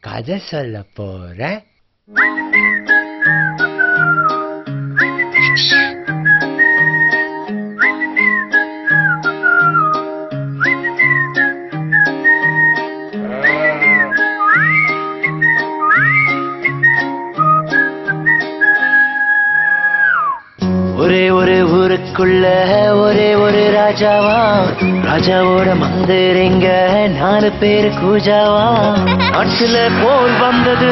கதை சொல்ல போறேன். ஒரே ஒரு ஊருக்குள்ள ஒரே ஒரு ராஜாவா, ராஜாவோட மந்திரிங்க 4 பேரு கூஜாவா. நாட்டுல போர் வந்தது,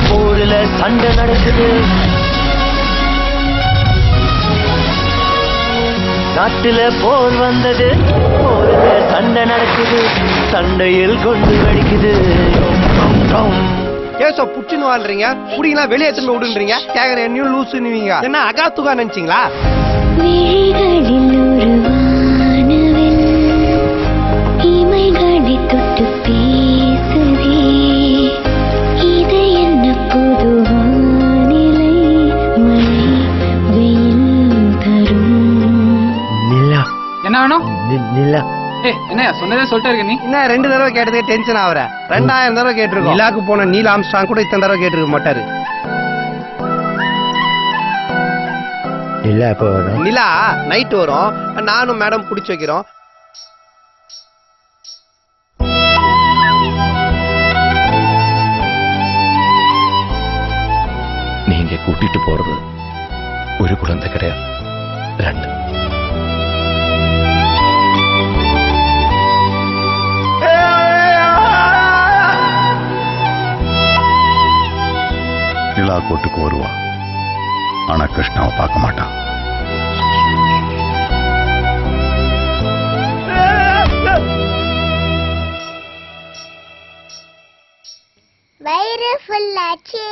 போர்ல சண்டை நடக்குது. நாட்டுல போர் வந்தது, போர்ல சண்டை நடக்குது. சண்டையில் கொண்டு வெடிக்குது. ஏசோ புச்சுன்னு வாழ்றீங்க, குடிங்களா வெளியே திரும்ப விடுன்றீங்க. கேக்குற என்னையும் லூசுன்னுவீங்க. என்ன அகாத்துகா நினைச்சீங்களா? என்ன வேணும்? என்ன சொன்னதே சொல்லிட்டே இருக்க நீ? என்ன 2 தடவை கேட்டதே டென்ஷன் ஆகுற? 2000 தடவை கேட்டிருக்கோம். நிலாக்கு போன நீல் ஆம்ஸ்ட்ராங் கூட இத்தனை தடவை கேட்டிருக்க மாட்டாரு. நிலா எப்ப வரும்? நிலா நைட் வரும். நானும் மேடம் புடிச்சு வைக்கிறோம். நீங்க கூட்டிட்டு போறது ஒரு குழந்தை கிடையாது, 2. நிலா கோட்டுக்கு வருவா, ஆனா கிருஷ்ணாவை பார்க்க மாட்டான். வயிறு ஃபுல்லாச்சே.